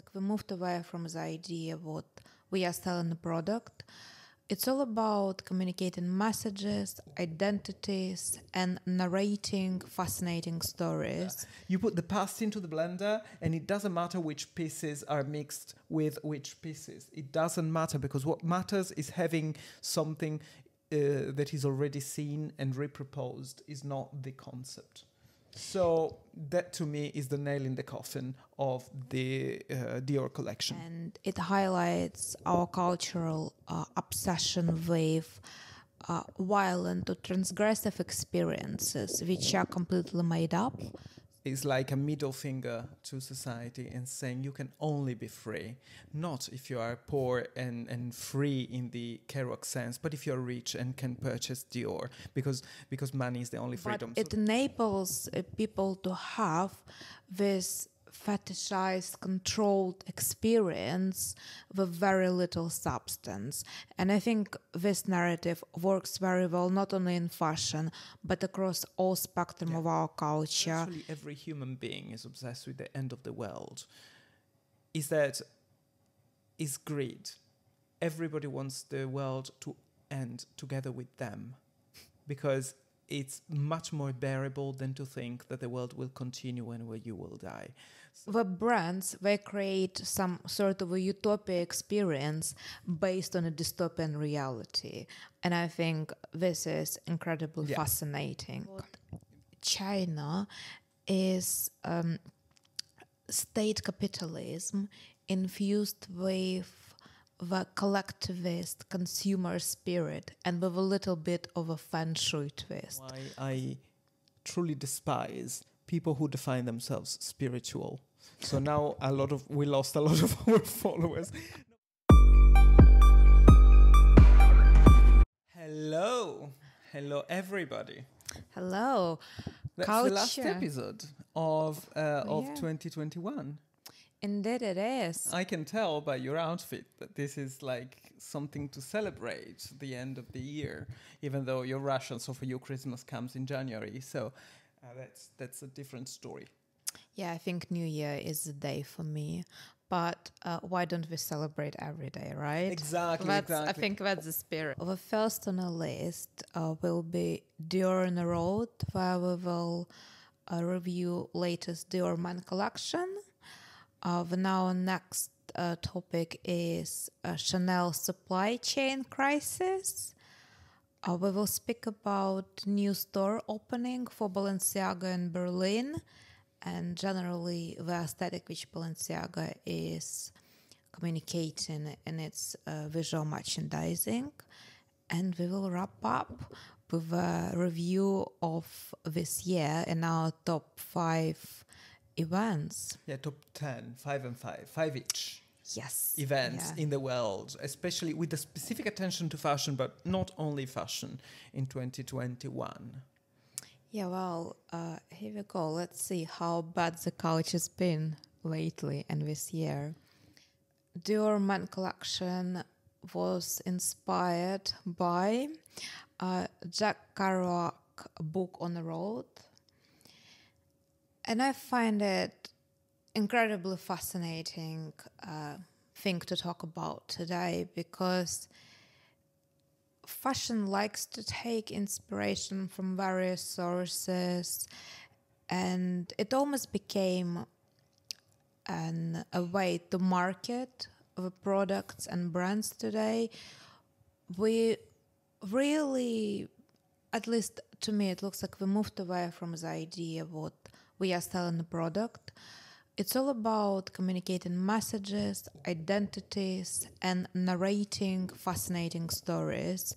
like we moved away from the idea what we are selling a product. It's all about communicating messages, identities, and narrating fascinating stories. You put the past into the blender, and it doesn't matter which pieces are mixed with which pieces. It doesn't matter, because what matters is having something that is already seen and reproposed, is not the concept. So that to me is the nail in the coffin of the Dior collection. And it highlights our cultural obsession with violent or transgressive experiences, which are completely made up. It's like a middle finger to society and saying you can only be free, not if you are poor and free in the Kerouac sense, but if you're rich and can purchase Dior, because money is the only freedom. But it enables people to have this fetishized, controlled experience with very little substance. And I think this narrative works very well, not only in fashion, but across all spectrum of our culture. Actually, every human being is obsessed with the end of the world. Is greed. Everybody wants the world to end together with them, because it's much more bearable than to think that the world will continue and where you will die. The brands, they create some sort of a utopia experience based on a dystopian reality. And I think this is incredibly fascinating. China is state capitalism infused with the collectivist consumer spirit and with a little bit of a feng shui twist. Why I truly despise people who define themselves spiritual. So now we lost a lot of our followers. Hello everybody. Hello. That's Culture. the last episode of 2021. Indeed it is. I can tell by your outfit that this is like something to celebrate the end of the year, even though you're Russian, so for you Christmas comes in January. So that's a different story. Yeah, I think New Year is the day for me. But why don't we celebrate every day, right? Exactly. I think that's the spirit. The first on the list will be Dior on the Road, where we will review latest Dior Men collection. Now next topic is Chanel supply chain crisis. We will speak about new store opening for Balenciaga in Berlin, and generally the aesthetic which Balenciaga is communicating in its visual merchandising. And we will wrap up with a review of this year in our top 5 events. Yeah, top 10, 5 and 5 each. Yes. Events in the world, especially with a specific attention to fashion, but not only fashion in 2021. Yeah, well, here we go. Let's see how bad the culture's been lately and this year. Dior Men collection was inspired by Jack Kerouac book On the Road. And I find it incredibly fascinating thing to talk about today, because fashion likes to take inspiration from various sources, and it almost became a way to market the products and brands today. We really, at least to me, it looks like we moved away from the idea what we are selling a product. It's all about communicating messages, identities, and narrating fascinating stories.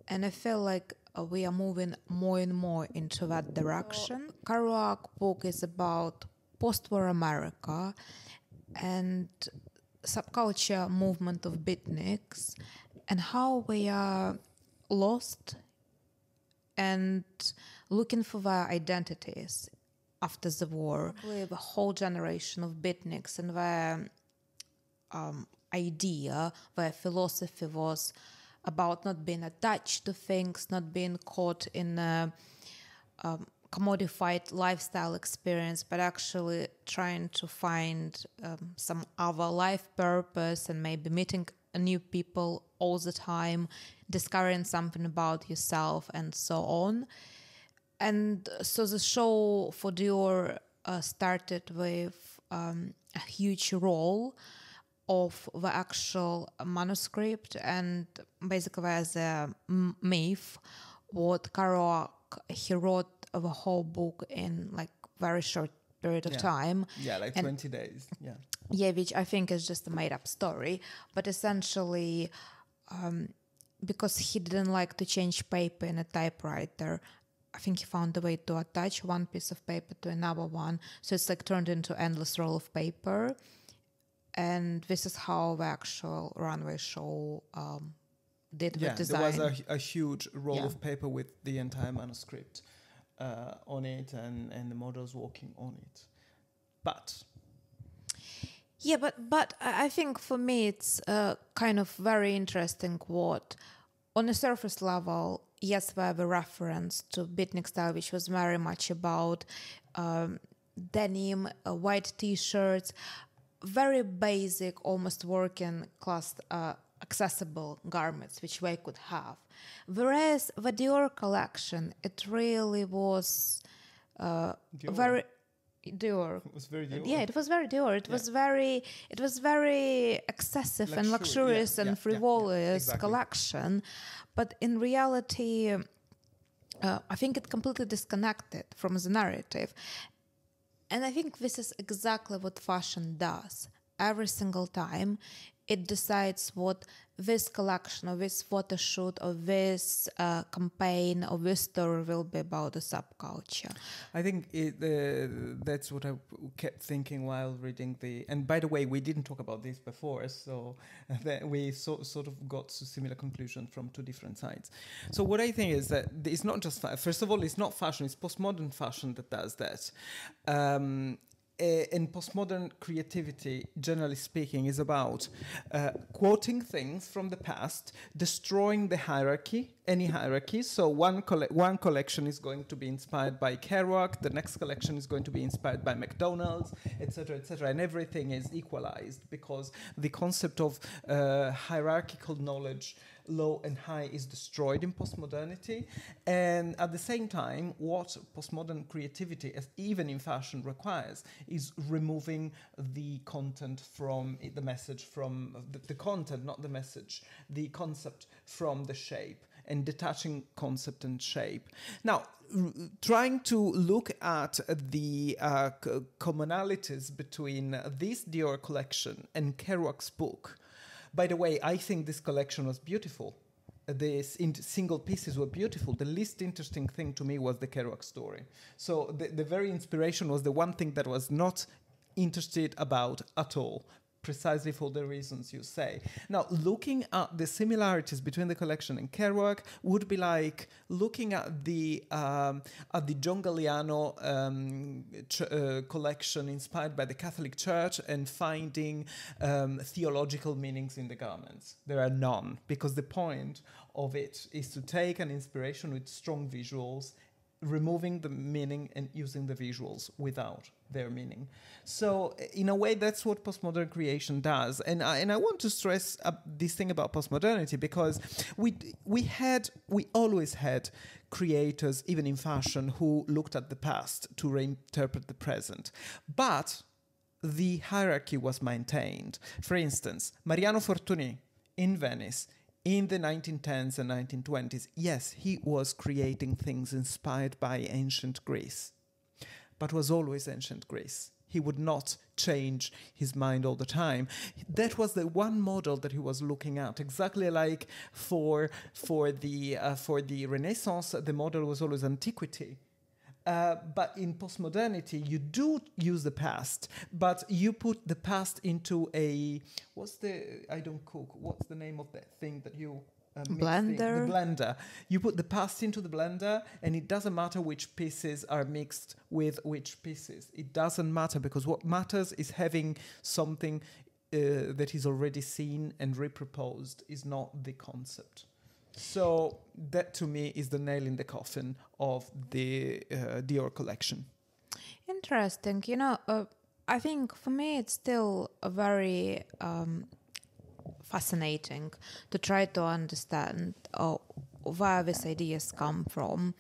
And I feel like we are moving more and more into that direction. Kerouac book is about post-war America and subculture movement of beatniks and how we are lost and looking for their identities after the war. The whole generation of beatniks and their idea, their philosophy was about not being attached to things, not being caught in a commodified lifestyle experience, but actually trying to find some other life purpose and maybe meeting new people all the time, discovering something about yourself and so on. And so the show for Dior started with a huge role of the actual manuscript, and basically as a myth, what Kerouac, he wrote the whole book in like very short period of time. Yeah, like 20 days. Yeah. Yeah, which I think is just a made up story. But essentially, because he didn't like to change paper in a typewriter, I think he found a way to attach one piece of paper to another one. So it's like turned into endless roll of paper. And this is how the actual runway show did the design. There was a huge roll of paper with the entire manuscript on it and the models walking on it. But I think for me it's kind of very interesting what, on a surface level, yes, we have a reference to beatnik style, which was very much about denim, white T-shirts, very basic, almost working class accessible garments which we could have. Whereas the Dior collection, it really was very Dior. It was very Dior. Yeah, it was very Dior. It was very excessive and luxurious and frivolous collection. But in reality, I think it completely disconnected from the narrative. And I think this is exactly what fashion does. Every single time, it decides what this collection or this photo shoot or this campaign or this story will be about the subculture. I think that's what I kept thinking while reading the... And by the way, we didn't talk about this before, so we sort of got to similar conclusions from two different sides. So what I think is that it's not just... First of all, it's not fashion, it's postmodern fashion that does that. And postmodern creativity, generally speaking, is about quoting things from the past, destroying the hierarchy, any hierarchy. So one collection is going to be inspired by Kerouac, the next collection is going to be inspired by McDonald's, etc., and everything is equalized because the concept of hierarchical knowledge, low and high, is destroyed in postmodernity. And at the same time, what postmodern creativity, even in fashion, requires is removing the content from the message, from the content, not the message, the concept from the shape, and detaching concept and shape. Now, trying to look at the commonalities between this Dior collection and Kerouac's book. By the way, I think this collection was beautiful. The single pieces were beautiful. The least interesting thing to me was the Kerouac story. So the very inspiration was the one thing that was not interested about at all, precisely for the reasons you say. Now, looking at the similarities between the collection and Kerouac would be like looking at the John Galliano collection inspired by the Catholic Church and finding theological meanings in the garments. There are none, because the point of it is to take an inspiration with strong visuals, removing the meaning and using the visuals without their meaning. So in a way, that's what postmodern creation does. And I want to stress this thing about postmodernity, because we always had creators, even in fashion, who looked at the past to reinterpret the present. But the hierarchy was maintained. For instance, Mariano Fortuny in Venice, in the 1910s and 1920s, yes, he was creating things inspired by ancient Greece, but was always ancient Greece. He would not change his mind all the time. That was the one model that he was looking at. Exactly like for the Renaissance, the model was always antiquity. But in postmodernity, you do use the past, but you put the past into a... What's the name of that thing that you... blender. The blender. You put the past into the blender, and it doesn't matter which pieces are mixed with which pieces. It doesn't matter, because what matters is having something that is already seen and reproposed, is not the concept. So that to me is the nail in the coffin of the Dior collection. Interesting. I think for me it's still a very fascinating to try to understand where these ideas come from.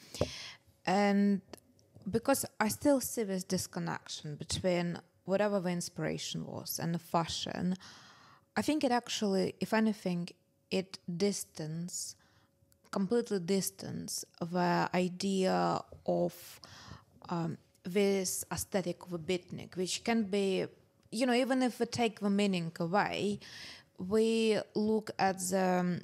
And because I still see this disconnection between whatever the inspiration was and the fashion, I think it actually, if anything, it completely distance the idea of this aesthetic of a beatnik, which can be, even if we take the meaning away, we look at the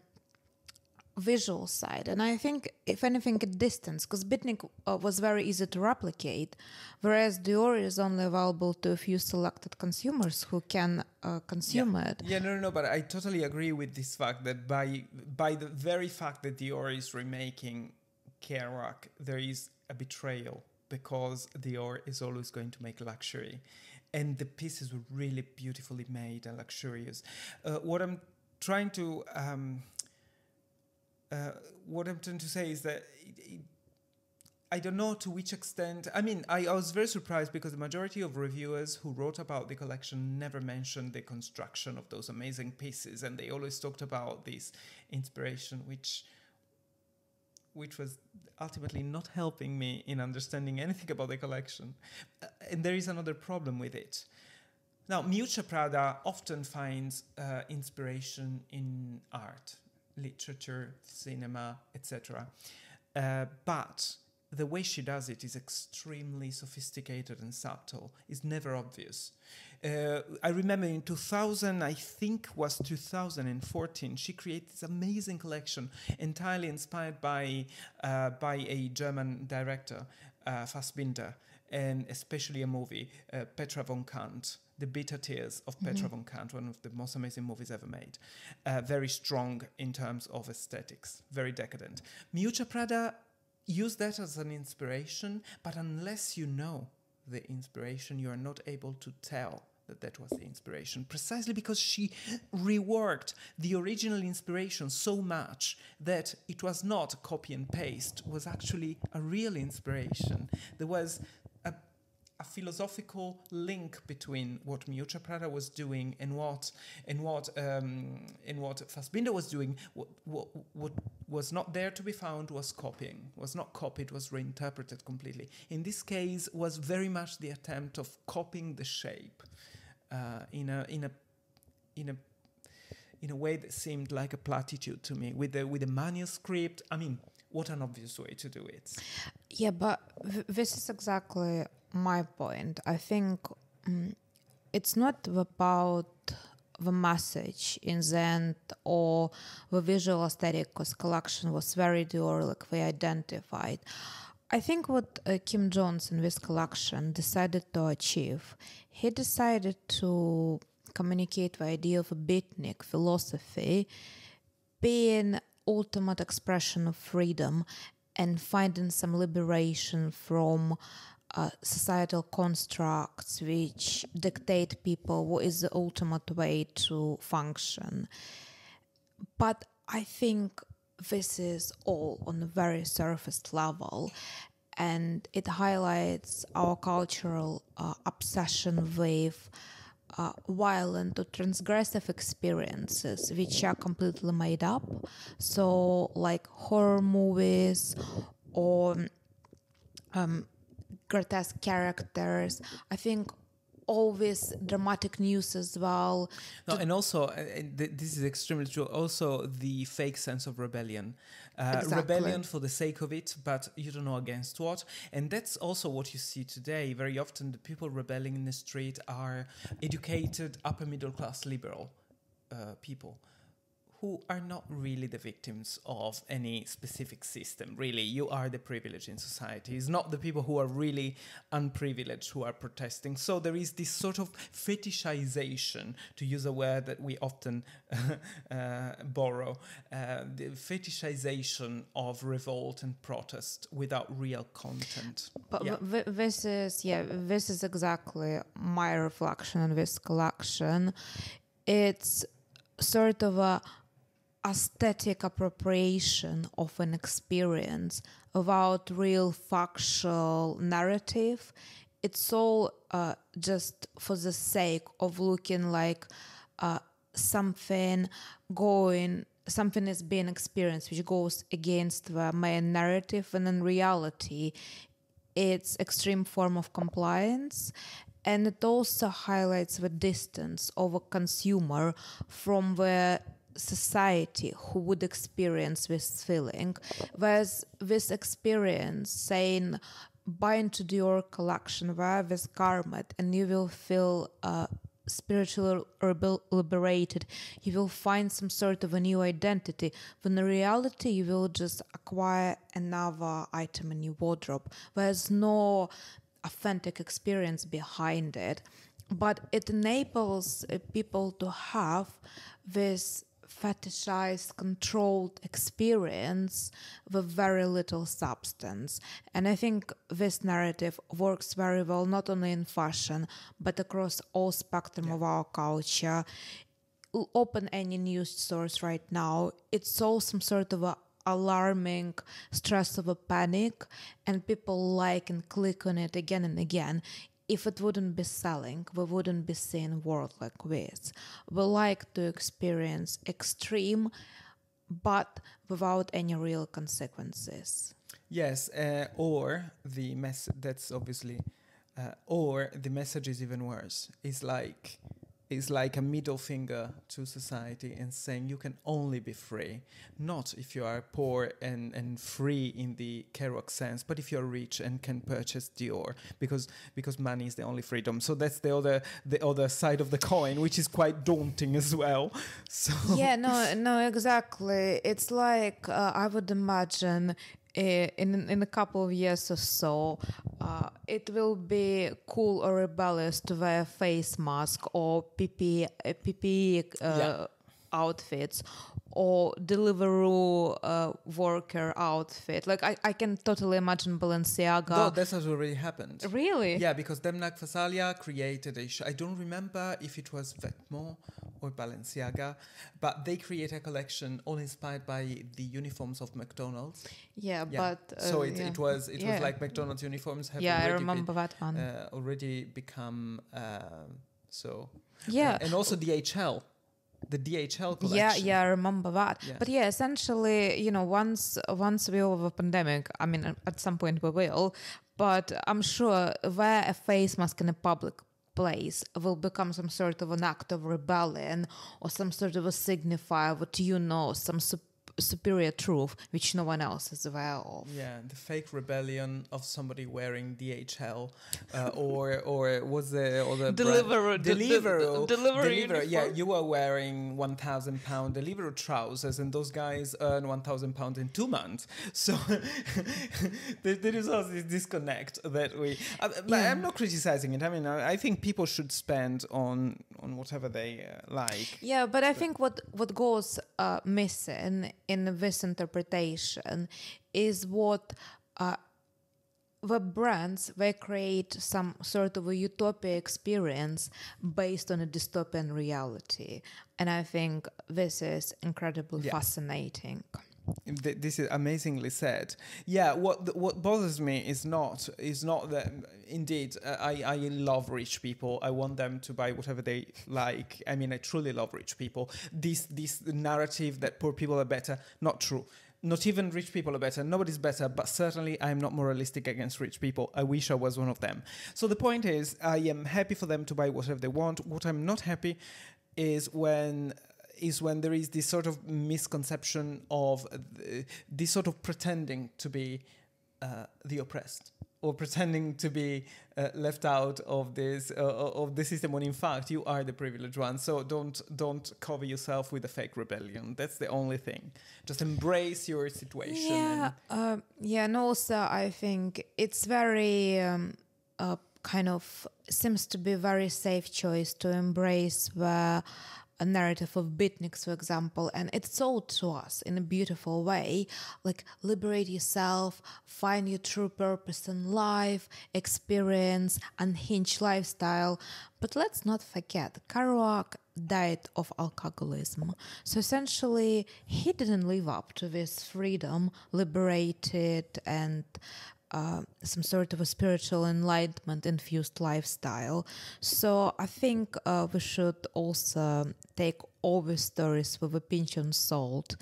visual side. And I think, if anything, it distance, because beatnik was very easy to replicate, whereas Dior is only available to a few selected consumers who can consume it. Yeah, no, but I totally agree with this fact that by the very fact that Dior is remaking Kerouac, there is a betrayal, because Dior is always going to make luxury. And the pieces were really beautifully made and luxurious. What I'm trying to say is that I don't know to which extent. I mean, I was very surprised because the majority of reviewers who wrote about the collection never mentioned the construction of those amazing pieces, and they always talked about this inspiration, which was ultimately not helping me in understanding anything about the collection. And there is another problem with it. Now, Miuccia Prada often finds inspiration in art, literature, cinema, etc. But the way she does it is extremely sophisticated and subtle. It's never obvious. I remember in 2014, she created this amazing collection entirely inspired by a German director, Fassbinder, and especially a movie, Petra von Kant, The Bitter Tears of Petra von Kant, one of the most amazing movies ever made. Very strong in terms of aesthetics, very decadent. Miuccia Prada used that as an inspiration, but unless you know the inspiration, you are not able to tell that was the inspiration, precisely because she reworked the original inspiration so much that it was not copy and paste, was actually a real inspiration. There was a philosophical link between what Miuccia Prada was doing and what Fassbinder was doing. What was not there to be found was copying. Was not copied, was reinterpreted completely. In this case, was very much the attempt of copying the shape in a way that seemed like a platitude to me. With the manuscript, I mean, what an obvious way to do it. Yeah, but this is exactly my point. I think it's not about the message in the end or the visual aesthetic, because collection was very Dior, like we identified. I think what Kim Jones in this collection decided to achieve, he decided to communicate the idea of a beatnik philosophy being ultimate expression of freedom and finding some liberation from societal constructs which dictate people what is the ultimate way to function. But I think this is all on a very surface level, and it highlights our cultural obsession with violent or transgressive experiences which are completely made up. So like horror movies or grotesque characters. I think all this dramatic news as well. No, and also, this is extremely true, also the fake sense of rebellion. Exactly. Rebellion for the sake of it, but you don't know against what. And that's also what you see today. Very often the people rebelling in the street are educated, upper middle class liberal people who are not really the victims of any specific system. Really, you are the privileged in society. It's not the people who are really unprivileged who are protesting. So there is this sort of fetishization, to use a word that we often borrow, the fetishization of revolt and protest without real content. But this is exactly my reflection on this collection. It's sort of a aesthetic appropriation of an experience without real factual narrative. It's all just for the sake of looking like something is being experienced which goes against the main narrative, and in reality it's extreme form of compliance. And it also highlights the distance of a consumer from the society who would experience this feeling. Whereas this experience saying, buy into Dior collection, wear this garment, and you will feel spiritually liberated. You will find some sort of a new identity. When in reality, you will just acquire another item in your wardrobe. There's no authentic experience behind it, but it enables people to have this fetishized, controlled experience with very little substance. And I think this narrative works very well, not only in fashion, but across all spectrum of our culture. Open any news source right now, it's all some sort of a alarming stress of a panic, and people like and click on it again and again. If it wouldn't be selling, we wouldn't be seeing a world like this. We like to experience extreme, but without any real consequences. Yes, or the that's obviously, or the message is even worse. It's like a middle finger to society and saying you can only be free, not if you are poor and free in the Kerouac sense, but if you're rich and can purchase Dior, because money is the only freedom. So that's the other side of the coin, which is quite daunting as well. So yeah, no, exactly. It's like I would imagine in a couple of years or so, it will be cool or rebellious to wear a face mask or PPE outfits or Deliveroo worker outfit. Like I can totally imagine Balenciaga. No, that has already happened. Really? Yeah, because Demnak Fasalia created I don't remember if it was Vêtements or Balenciaga, but they create a collection all inspired by the uniforms of McDonald's. Yeah, but so it was like McDonald's uniforms have I remember that one. Already become so. Yeah, and also DHL. The DHL collection. Yeah, I remember that. Yes. But yeah, essentially, once we over the pandemic, I mean, at some point we will, but I'm sure wear a face mask in a public place will become some sort of an act of rebellion or some sort of a signifier what some superior truth which no one else is aware of. Yeah, the fake rebellion of somebody wearing DHL or was the other Deliveroo. Yeah, you are wearing £1,000 Deliveroo trousers, and those guys earn £1,000 in 2 months. So there is also this disconnect that we. I'm not criticizing it. I mean, I think people should spend on whatever they like. Yeah, but I think what goes missing in this interpretation is what the brands, they create some sort of a utopia experience based on a dystopian reality, and I think this is incredibly fascinating. This is amazingly said. Yeah, what bothers me is not that. Indeed, I love rich people. I want them to buy whatever they like. I mean, I truly love rich people. This narrative that poor people are better, not true. Not even rich people are better. Nobody's better, but certainly I'm not moralistic against rich people. I wish I was one of them. So the point is, I am happy for them to buy whatever they want. What I'm not happy is when there is this sort of misconception of this sort of pretending to be the oppressed or pretending to be left out of this of the system when in fact you are the privileged one. So don't cover yourself with a fake rebellion. That's the only thing. Just embrace your situation. And also I think it's very kind of seems to be a very safe choice to embrace a narrative of beatniks, for example, and it's sold to us in a beautiful way, like liberate yourself, find your true purpose in life, experience unhinged lifestyle. But let's not forget, Kerouac died of alcoholism. So essentially, he didn't live up to this freedom, liberated, and some sort of a spiritual enlightenment infused lifestyle. So I think we should also take all these stories with a pinch of salt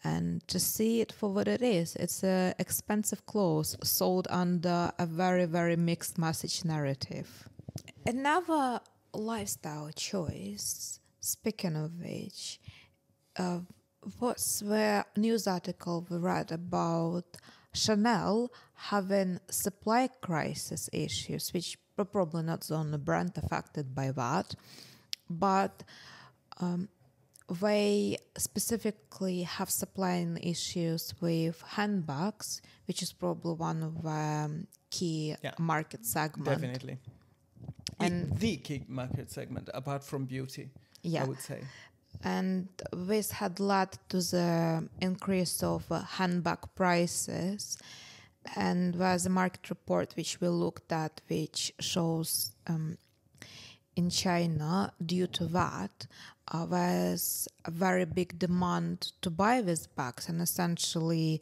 and just see it for what it is. It's expensive clothes sold under a very, very mixed message narrative. Another lifestyle choice, speaking of which, was the news article we read about Chanel having supply crisis issues, which were probably not the only brand affected by that, but they specifically have supplying issues with handbags, which is probably one of the key market segments. Definitely. And the key market segment, apart from beauty, I would say. And this had led to the increase of handbag prices. And there's a market report which we looked at, which shows in China, due to that, there's a very big demand to buy these bags, and essentially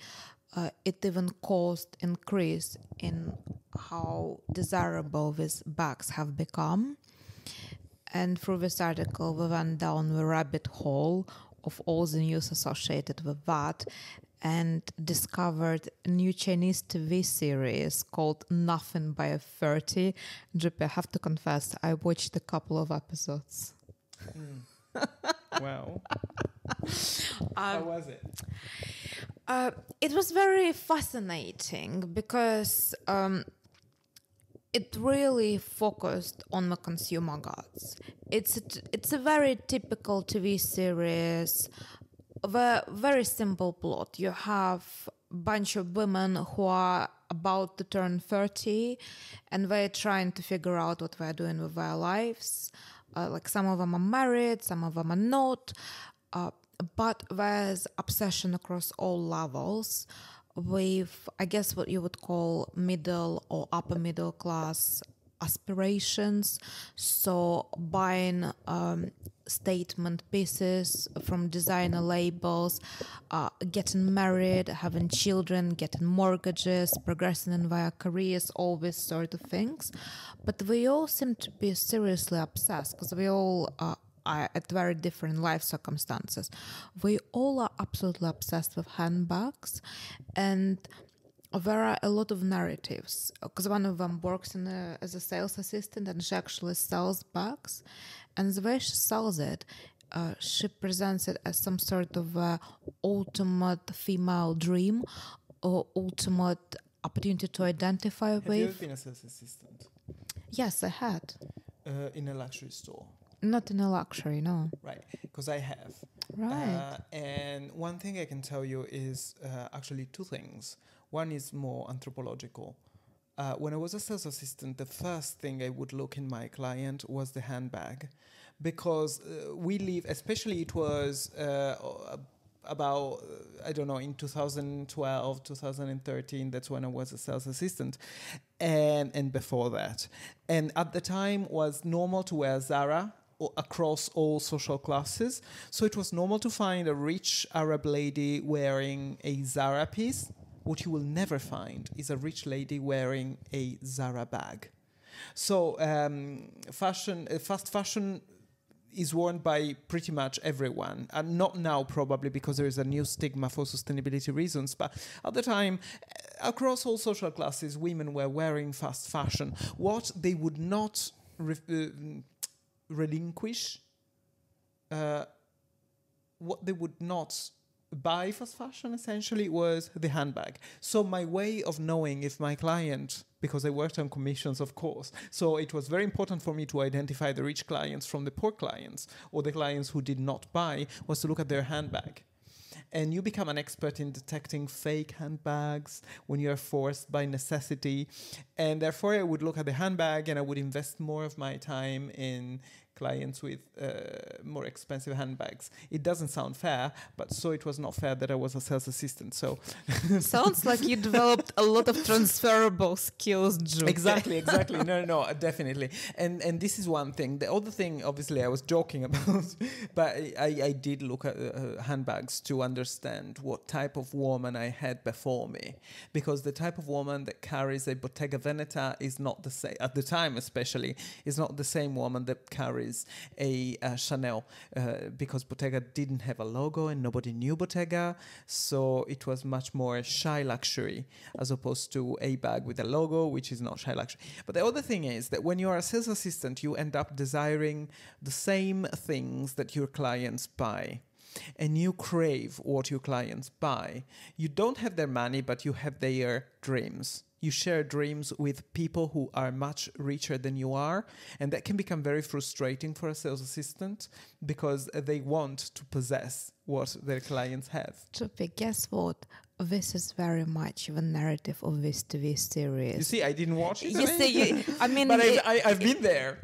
it even caused increase in how desirable these bags have become. And through this article, we went down the rabbit hole of all the news associated with that and discovered a new Chinese TV series called Nothing by 30. Drippy, I have to confess, I watched a couple of episodes. Wow. How was it? It was very fascinating because it really focused on the consumer goods. It's a very typical TV series, a very simple plot. You have a bunch of women who are about to turn 30 and they're trying to figure out what they're doing with their lives. Like some of them are married, some of them are not. But there's obsession across all levels with, I guess, what you would call middle or upper middle class aspirations. So buying statement pieces from designer labels, getting married, having children, getting mortgages, progressing in their careers, all these sort of things. But we all seem to be seriously obsessed because we all are at very different life circumstances. We all are absolutely obsessed with handbags, and there are a lot of narratives because one of them works as a sales assistant and she actually sells bags, and the way she sells it, she presents it as some sort of ultimate female dream or ultimate opportunity to identify with. Have you ever been a sales assistant? Yes, I had. In a luxury store? Not in a luxury, no. Right, because I have. Right. And one thing I can tell you is actually two things. One is more anthropological. When I was a sales assistant, the first thing I would look in my client was the handbag, because we live, especially it was about, I don't know, in 2012, 2013, that's when I was a sales assistant, and before that. And at the time was normal to wear Zara across all social classes. So it was normal to find a rich Arab lady wearing a Zara piece. What you will never find is a rich lady wearing a Zara bag. So fast fashion is worn by pretty much everyone. And not now, probably, because there is a new stigma for sustainability reasons. But at the time, across all social classes, women were wearing fast fashion. What they would not relinquish, what they would not buy fast fashion essentially was the handbag. So my way of knowing if my client, because I worked on commissions, of course, so it was very important for me to identify the rich clients from the poor clients or the clients who did not buy, was to look at their handbag. And you become an expert in detecting fake handbags when you are forced by necessity. And therefore, I would look at the handbag and I would invest more of my time in clients with more expensive handbags. It doesn't sound fair, but so it was not fair that I was a sales assistant. So sounds like you developed a lot of transferable skills, Jude. Exactly. No, definitely. And this is one thing. The other thing, obviously, I was joking about, but I did look at handbags to understand what type of woman I had before me, because the type of woman that carries a Bottega Veneta is not the same, at the time especially, is not the same woman that carries a Chanel, because Bottega didn't have a logo and nobody knew Bottega, so it was much more shy luxury as opposed to a bag with a logo, which is not shy luxury. But the other thing is that when you are a sales assistant, you end up desiring the same things that your clients buy, and you crave what your clients buy. You don't have their money, but you have their dreams. You share dreams with people who are much richer than you are, and that can become very frustrating for a sales assistant because they want to possess what their clients have. Chupi, guess what? This is very much the narrative of this TV series. You see, I didn't watch it. I mean, but I've been there.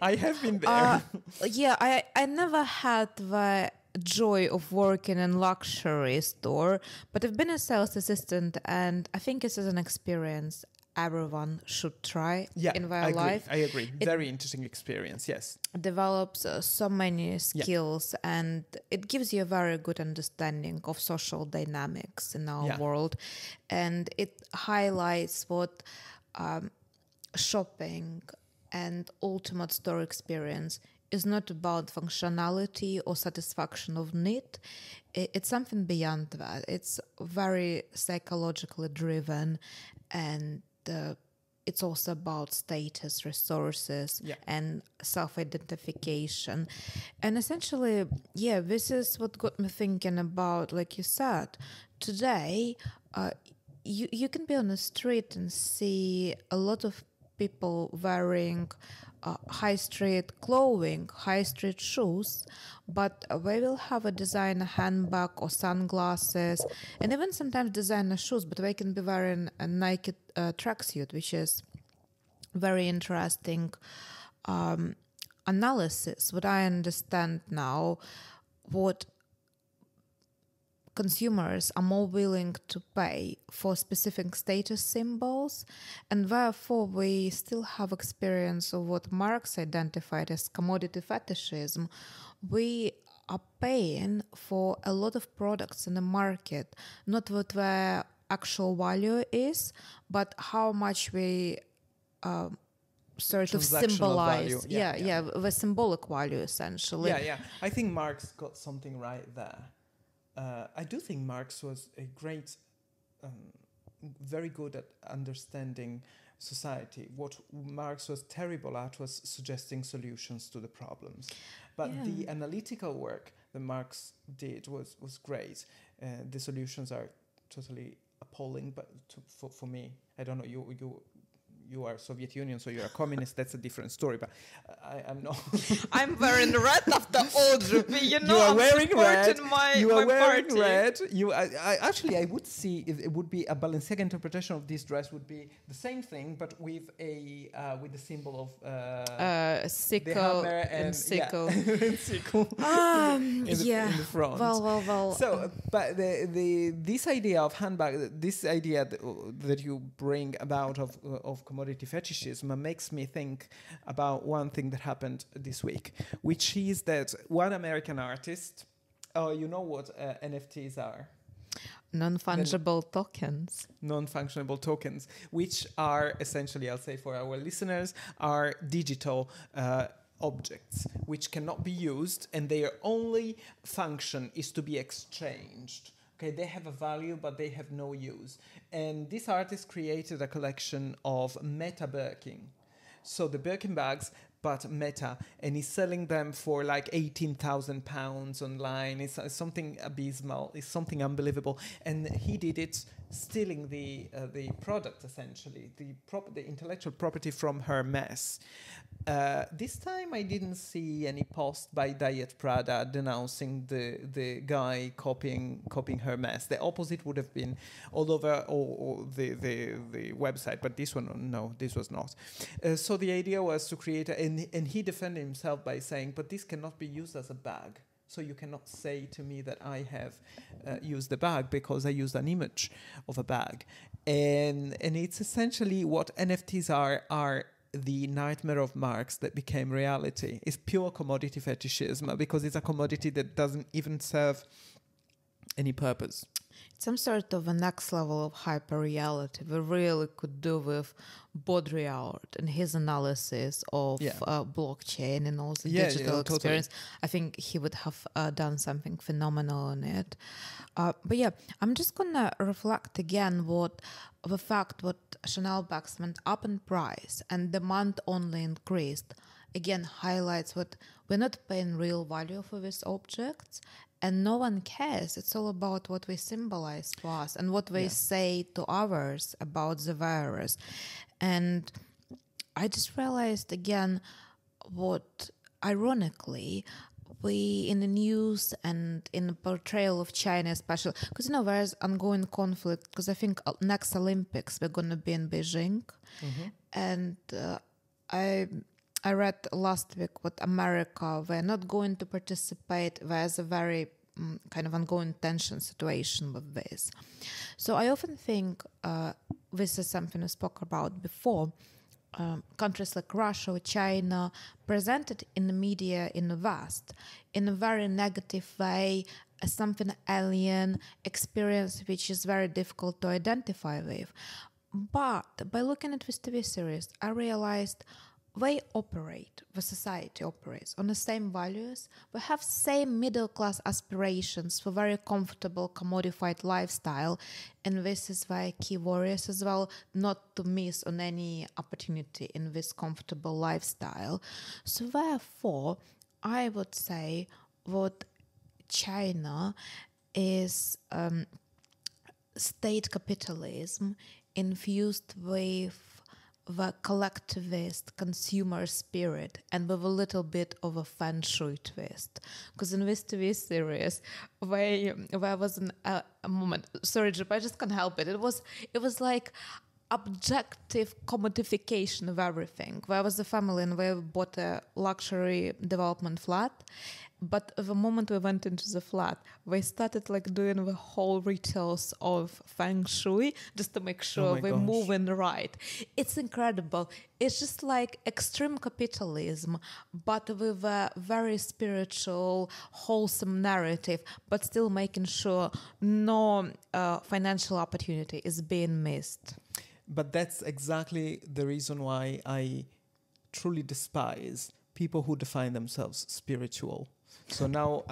I have been there. I never had the joy of working in luxury store, but I've been a sales assistant, and I think this is an experience everyone should try in their life. I agree. Very interesting experience, yes. Develops so many skills, and it gives you a very good understanding of social dynamics in our world, and it highlights what shopping and ultimate store experience is not about functionality or satisfaction of need. It's something beyond that. It's very psychologically driven, and it's also about status, resources, and self-identification. And essentially, this is what got me thinking about, like you said, today, you can be on the street and see a lot of people wearing high street clothing, high street shoes, but they will have a designer handbag or sunglasses, and even sometimes designer shoes, but they can be wearing a Nike tracksuit, which is very interesting analysis. What I understand now, what consumers are more willing to pay for specific status symbols, and therefore we still have experience of what Marx identified as commodity fetishism. We are paying for a lot of products in the market, not what their actual value is, but how much we sort of symbolize the symbolic value, essentially. I think Marx got something right there. I do think Marx was a great, very good at understanding society. What Marx was terrible at was suggesting solutions to the problems. But the analytical work that Marx did was great. The solutions are totally appalling, but for me, I don't know, you are Soviet Union, so you're a communist. That's a different story. But I'm not. I'm wearing red after all, Drupi. You are I'm wearing red. You are wearing party. red. I would see if it would be a Balenciaga interpretation of this dress would be the same thing, but with the symbol of sickle the hammer and sickle. Sickle. In the front. Well. So, but this idea of handbag, this idea that you bring about of commodity fetishism makes me think about one thing that happened this week, which is that one American artist, you know what NFTs are? Non-fungible tokens. Non-functional tokens, which are essentially, I'll say for our listeners, are digital objects which cannot be used, and their only function is to be exchanged. Okay, they have a value, but they have no use. And this artist created a collection of meta Birkin. So the Birkin bags, but meta, and he's selling them for like £18,000 online. It's something abysmal. It's something unbelievable. And he did it stealing the product, essentially, the intellectual property from Hermes. This time I didn't see any post by Diet Prada denouncing the guy copying Hermes. The opposite would have been all over the website, but this one, no, this was not. So the idea was to create, and he defended himself by saying, but this cannot be used as a bag. So you cannot say to me that I have used the bag because I used an image of a bag. And it's essentially what NFTs are the nightmare of Marx that became reality. It's pure commodity fetishism because it's a commodity that doesn't even serve any purpose. It's some sort of a next level of hyper-reality we really could do with Baudrillard and his analysis of blockchain and also digital experience. Totally. I think he would have done something phenomenal on it. But yeah, I'm just going to reflect again the fact what Chanel bags went up in price and demand only increased, again, highlights what we're not paying real value for these objects. And no one cares. It's all about what we symbolize for us and what we say to others about the virus. And I just realized again what, ironically, we in the news and in the portrayal of China especially, because, there's ongoing conflict, because I think next Olympics we're going to be in Beijing. Mm-hmm. And I read last week what America, they're not going to participate. There's a very kind of ongoing tension situation with this. So I often think this is something I spoke about before. Countries like Russia or China presented in the media in the West in a very negative way as something alien, experience which is very difficult to identify with. But by looking at this TV series, I realized the society operates on the same values. We have same middle-class aspirations for very comfortable, commodified lifestyle. And this is why key warriors as well, not to miss on any opportunity in this comfortable lifestyle. So therefore, I would say what China is state capitalism infused with the collectivist consumer spirit and with a little bit of a feng shui twist. Because in this TV series, there was a moment, sorry, Jip, I just can't help it. It was like objective commodification of everything. There was a family and they bought a luxury development flat. But the moment we went into the flat, they started like doing the whole rituals of feng shui just to make sure we're moving right. It's incredible. It's just like extreme capitalism, but with a very spiritual, wholesome narrative, but still making sure no financial opportunity is being missed. But that's exactly the reason why I truly despise people who define themselves spiritual. So now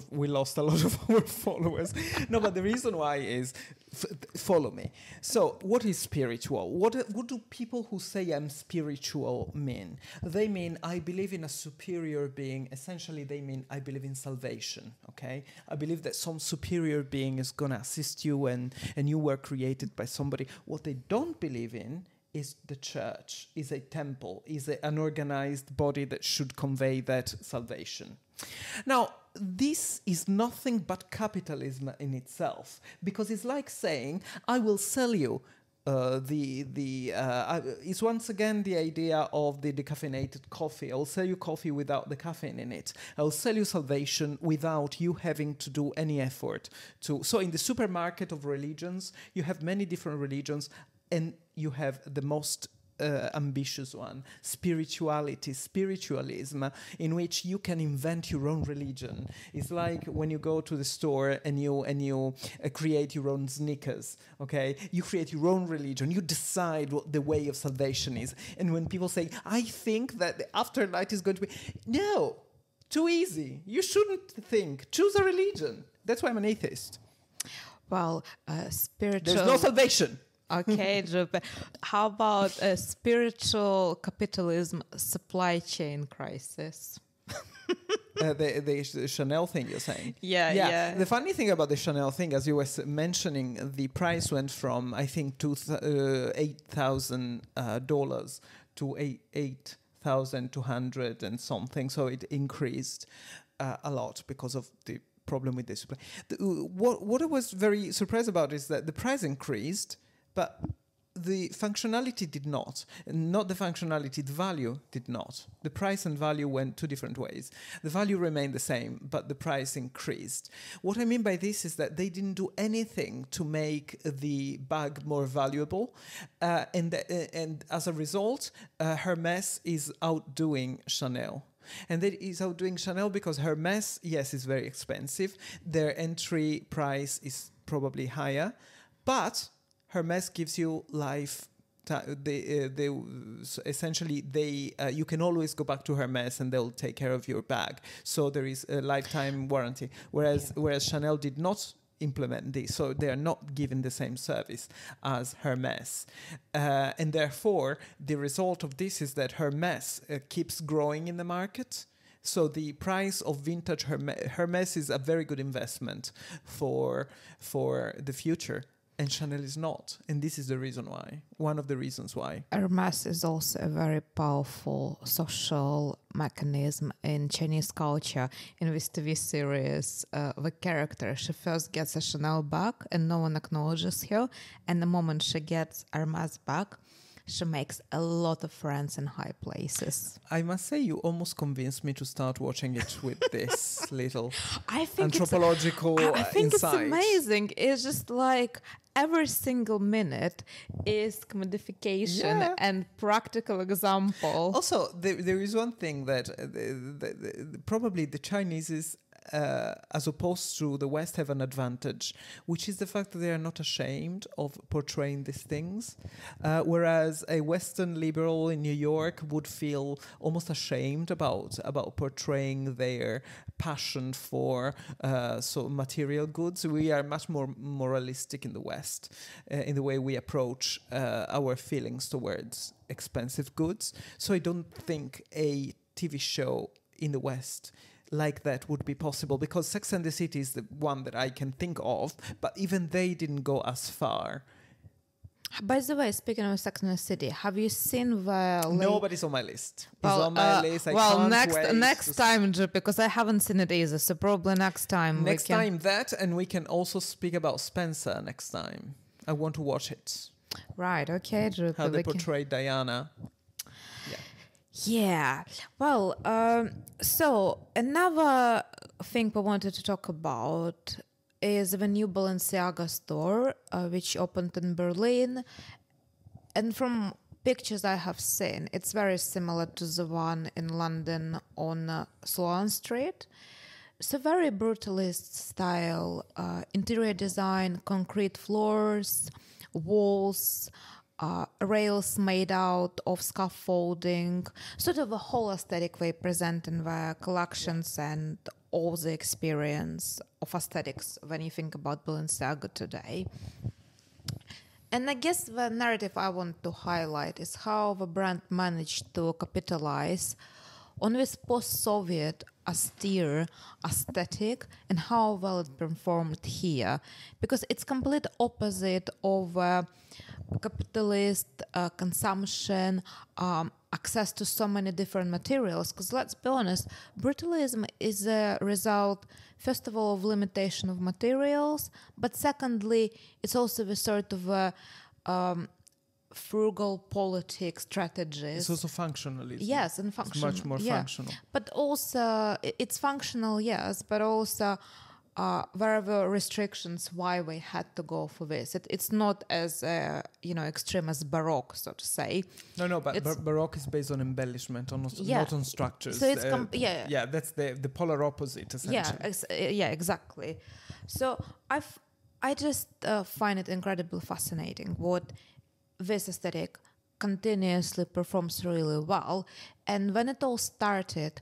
we lost a lot of our followers. No, but the reason why is, follow me. So what is spiritual? What do people who say I'm spiritual mean? They mean I believe in a superior being. Essentially, they mean I believe in salvation, okay? I believe that some superior being is going to assist you and you were created by somebody. What they don't believe in is the church, is a temple, is an organized body that should convey that salvation. Now, this is nothing but capitalism in itself, because it's like saying, I will sell you it's once again the idea of the decaffeinated coffee. I'll sell you coffee without the caffeine in it. I'll sell you salvation without you having to do any effort to. So in the supermarket of religions, you have many different religions, and you have the most ambitious one, spiritualism, in which you can invent your own religion. It's like when you go to the store and you create your own sneakers, okay? You create your own religion. You decide what the way of salvation is. And when people say, I think that the afterlife is going to be... No, too easy. You shouldn't think. Choose a religion. That's why I'm an atheist. Well, spiritual... There's no salvation. Okay, but how about a spiritual capitalism supply chain crisis? the Chanel thing you're saying. Yeah. The funny thing about the Chanel thing, as you were mentioning, the price went from, I think, $8,000 to 8,200 and something. So it increased a lot because of the problem with the supply. What I was very surprised about is that the price increased, but the functionality did not. Not the functionality, the value did not. The price and value went two different ways. The value remained the same, but the price increased. What I mean by this is that they didn't do anything to make the bag more valuable. And as a result, Hermès is outdoing Chanel. And that is outdoing Chanel because Hermès, yes, is very expensive. Their entry price is probably higher, but Hermès gives you life. You can always go back to Hermès and they'll take care of your bag. So there is a lifetime warranty. Whereas Chanel did not implement this, so they are not given the same service as Hermès, and therefore the result of this is that Hermès keeps growing in the market. So the price of vintage Hermès is a very good investment for the future. And Chanel is not. And this is the reason why. One of the reasons why. Hermès is also a very powerful social mechanism in Chinese culture. In this TV series, the character, she first gets a Chanel bag and no one acknowledges her. And the moment she gets Hermès bag, she makes a lot of friends in high places. I must say, you almost convinced me to start watching it with this little think anthropological I think insight. It's amazing. It's just like every single minute is commodification and practical example. Also, there is one thing that probably the Chinese is, as opposed to the West, have an advantage, which is the fact that they are not ashamed of portraying these things, whereas a Western liberal in New York would feel almost ashamed about portraying their passion for material goods. We are much more moralistic in the West in the way we approach our feelings towards expensive goods. So I don't think a TV show in the West like that would be possible, because Sex and the City is the one that I can think of, but even they didn't go as far. By the way, speaking of Sex and the City, have you seen the... Nobody's on my list. It's on my list. I can't wait next time, because I haven't seen it either, so probably next time. And we can also speak about Spencer next time. I want to watch it. Right, okay, Drew. How they portray Diana. Yeah. Well, so another thing we wanted to talk about is the new Balenciaga store, which opened in Berlin. And from pictures I have seen, it's very similar to the one in London on Sloane Street. So very brutalist style, interior design, concrete floors, walls, rails made out of scaffolding, sort of a whole aesthetic way present in the collections and all the experience of aesthetics when you think about Balenciaga today. And I guess the narrative I want to highlight is how the brand managed to capitalize on this post-Soviet austere aesthetic and how well it performed here, because it's complete opposite of capitalist consumption, access to so many different materials. Because let's be honest, brutalism is a result, first of all, of limitation of materials, but secondly, it's also the sort of frugal politic strategies. It's also functionalism. Yes, and functional. It's much more functional. But also, it's functional, yes, but also there were restrictions why we had to go for this. It's not as extreme as Baroque, so to say. No, but Baroque is based on embellishment, not on structures. So it's that's the polar opposite, essentially. Yeah, exactly. So I just find it incredibly fascinating what this aesthetic continuously performs really well. And when it all started,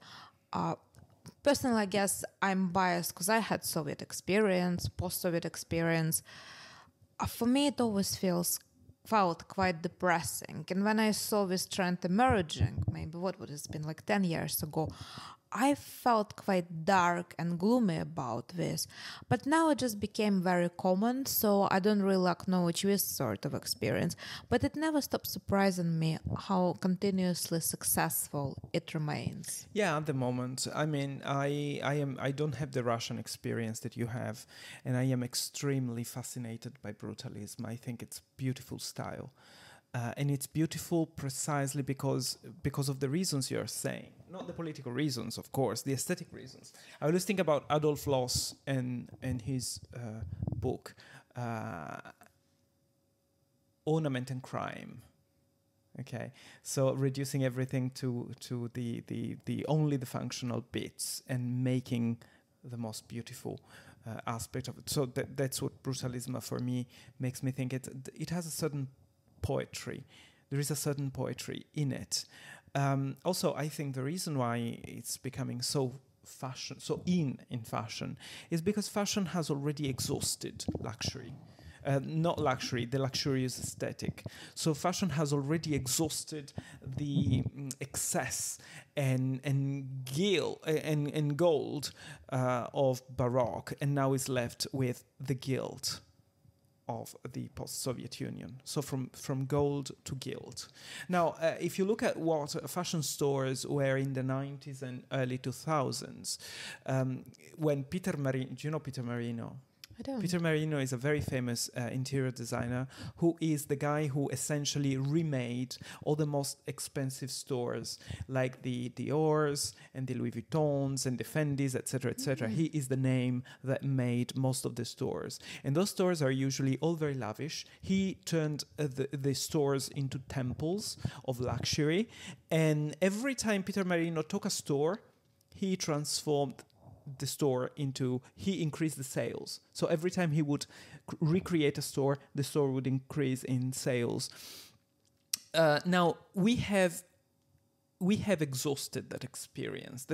personally, I guess I'm biased because I had Soviet experience, post-Soviet experience. For me, it always felt quite depressing. And when I saw this trend emerging, maybe what would have been like 10 years ago, I felt quite dark and gloomy about this, but now it just became very common, so I don't really acknowledge this sort of experience. But it never stops surprising me how continuously successful it remains. Yeah, at the moment, I mean, I don't have the Russian experience that you have, and I am extremely fascinated by brutalism. I think it's beautiful style. And it's beautiful precisely because of the reasons you're saying. Not the political reasons, of course, the aesthetic reasons. I always think about Adolf Loos and his book, Ornament and Crime. Okay, so reducing everything to the only the functional bits and making the most beautiful aspect of it. So that's what brutalism for me makes me think. It has a certain poetry. There is a certain poetry in it. Also, I think the reason why it's becoming so in fashion, is because fashion has already exhausted luxury. Not luxury, the luxurious aesthetic. So fashion has already exhausted the excess and gold of Baroque, and now is left with the gilt of the post-Soviet Union. So from gold to gilt. Now, if you look at what fashion stores were in the 90s and early 2000s, when Peter Marino, do you know Peter Marino? I don't. Peter Marino is a very famous interior designer who is the guy who essentially remade all the most expensive stores like the Dior's and the Louis Vuittons and the Fendi's, etc., etc. He is the name that made most of the stores. And those stores are usually all very lavish. He turned the stores into temples of luxury. And every time Peter Marino took a store, he transformed the store he increased the sales. So every time he would recreate a store, the store would increase in sales. Now we have exhausted that experience.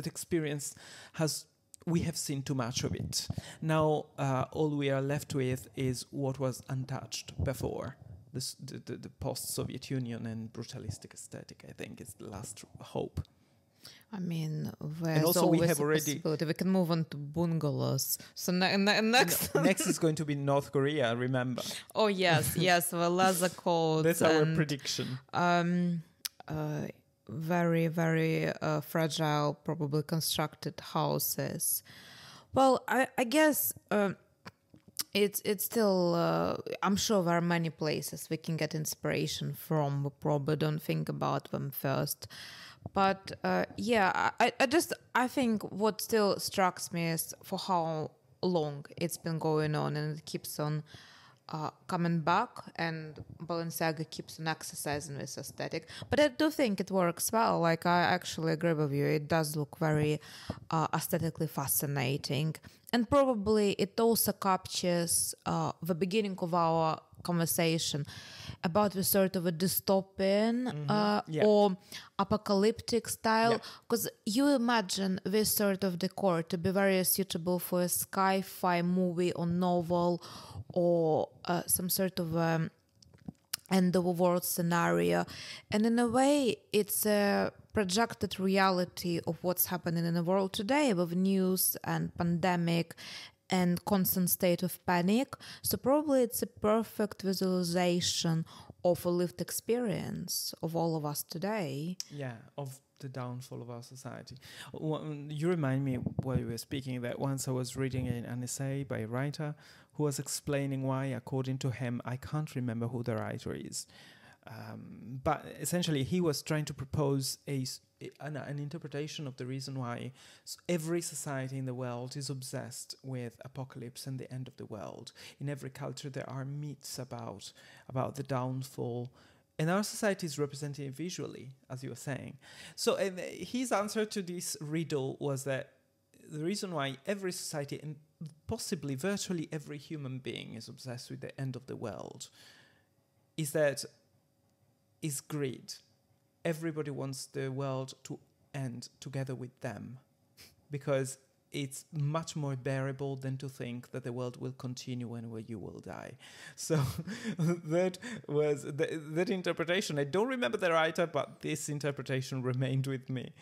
We have seen too much of it. Now all we are left with is what was untouched before. The post-Soviet Union and brutalistic aesthetic, I think, is the last hope. I mean, and also we have already. We can move on to bungalows. So next, next is going to be North Korea. Remember? Oh yes, yes. The leather coats. That's our prediction. Very, very fragile, probably constructed houses. Well, I guess it's still. I'm sure there are many places we can get inspiration from. We probably don't think about them first. But I think what still strikes me is for how long it's been going on, and it keeps on coming back, and Balenciaga keeps on exercising this aesthetic. But I do think it works well. Like, I actually agree with you. It does look very aesthetically fascinating. And probably it also captures the beginning of our conversation about the sort of a dystopian or apocalyptic style, because you imagine this sort of decor to be very suitable for a sci-fi movie or novel or some sort of end of the world scenario, and in a way it's a projected reality of what's happening in the world today with news and pandemic and constant state of panic. So probably it's a perfect visualization of a lived experience of all of us today. Yeah, of the downfall of our society. You remind me while you were speaking that once I was reading an essay by a writer who was explaining why, according to him, I can't remember who the writer is, but essentially he was trying to propose an interpretation of the reason why every society in the world is obsessed with apocalypse and the end of the world. In every culture there are myths about the downfall, and our society is represented visually, as you were saying. So his answer to this riddle was that the reason why every society, and possibly virtually every human being, is obsessed with the end of the world is greed. Everybody wants the world to end together with them, because it's much more bearable than to think that the world will continue and where you will die. So that was that interpretation. I don't remember the writer, but this interpretation remained with me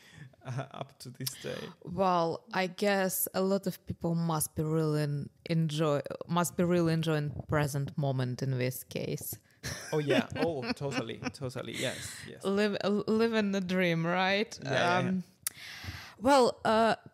up to this day. Well, I guess a lot of people must be really enjoying present moment in this case. Oh yeah. Oh, totally. Yes. Living the dream, right? Yeah. Well,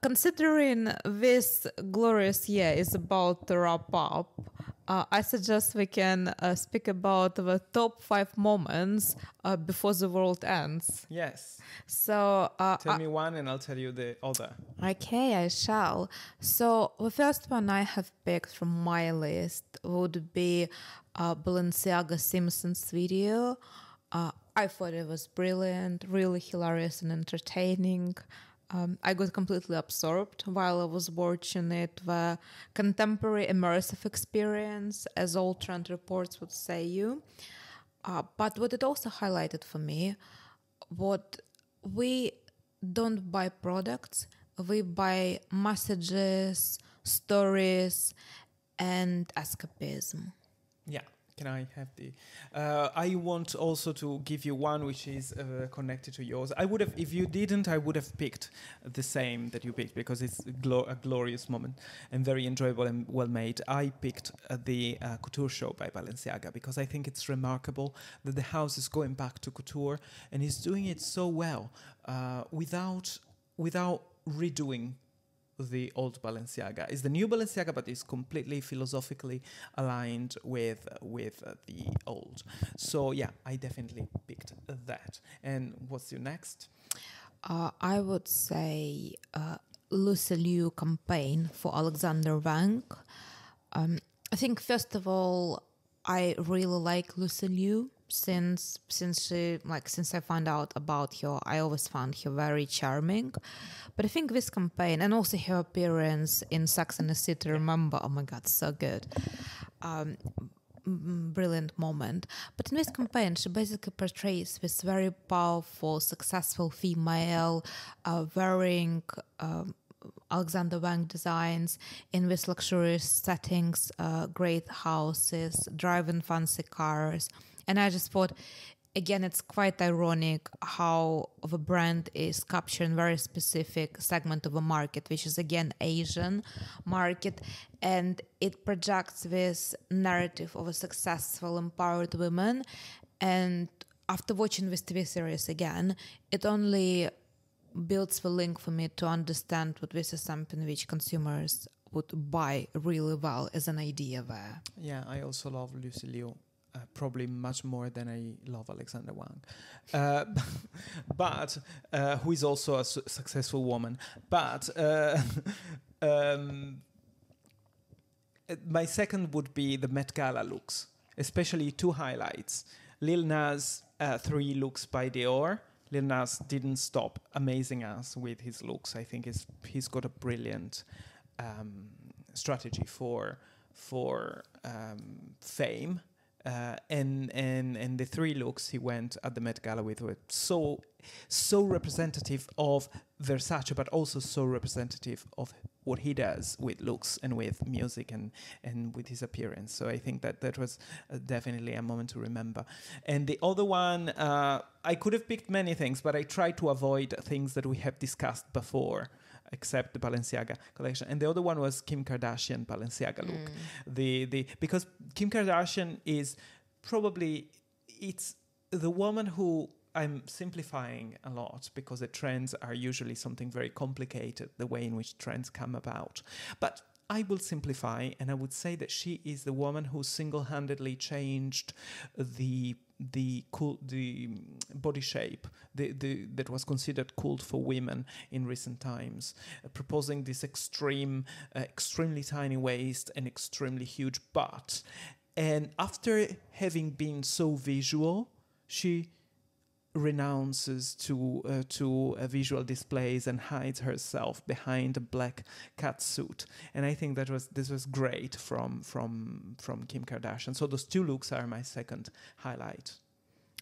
considering this glorious year is about to wrap up, I suggest we can speak about the top 5 moments before the world ends. Yes. So Tell me one and I'll tell you the other. Okay, I shall. So the first one I have picked from my list would be Balenciaga Simpsons video. I thought it was brilliant, really hilarious and entertaining. I got completely absorbed while I was watching it. The contemporary immersive experience, as all trend reports would say you. But what it also highlighted for me, what we don't buy products, we buy messages, stories, and escapism. Yeah. Can I have the... I want also to give you one which is connected to yours. I would have, if you didn't, I would have picked the same that you picked because it's a glorious moment and very enjoyable and well made. I picked the couture show by Balenciaga because I think it's remarkable that the house is going back to couture and is doing it so well without redoing the old Balenciaga. It's the new Balenciaga, but it's completely philosophically aligned with the old. So yeah, I definitely picked that. And what's your next? I would say Lucy Liu campaign for Alexander Wang. I think first of all, I really like Lucy Liu. Since I found out about her, I always found her very charming. But I think this campaign and also her appearance in Sex and the City, remember? Oh my God, so good. Brilliant moment. But in this campaign, she basically portrays this very powerful, successful female wearing Alexander Wang designs in these luxurious settings, great houses, driving fancy cars. And I just thought, again, it's quite ironic how the brand is capturing very specific segment of a market, which is, again, Asian market. And it projects this narrative of a successful, empowered woman. And after watching this TV series again, it only builds the link for me to understand what this is something which consumers would buy really well as an idea there. Yeah, I also love Lucy Liu. Probably much more than I love Alexander Wang, but who is also a successful woman. But my second would be the Met Gala looks, especially 2 highlights. Lil Nas 3 looks by Dior. Lil Nas didn't stop amazing us with his looks. I think he's got a brilliant strategy for fame. And the 3 looks he went at the Met Gala with were so representative of Versace, but also so representative of what he does with looks and with music and with his appearance. So I think that was definitely a moment to remember. And the other one, I could have picked many things, but I tried to avoid things that we have discussed before, except the Balenciaga collection. And the other one was Kim Kardashian Balenciaga look. Because Kim Kardashian is probably, it's the woman who, I'm simplifying a lot because the trends are usually something very complicated, the way in which trends come about. But I will simplify and I would say that she is the woman who single-handedly changed the body shape that was considered cool for women in recent times, proposing this extremely tiny waist and extremely huge butt. And after having been so visual, she renounces to visual displays and hides herself behind a black catsuit. And I think this was great from Kim Kardashian. So those 2 looks are my second highlight.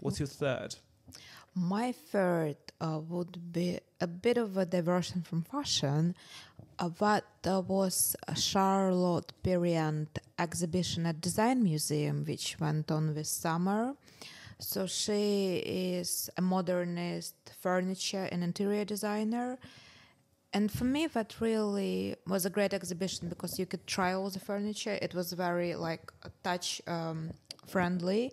What's your third? My third would be a bit of a diversion from fashion, But there was a Charlotte Perriand exhibition at Design Museum, which went on this summer. So she is a modernist furniture and interior designer. And for me, that really was a great exhibition because you could try all the furniture. It was very like touch friendly,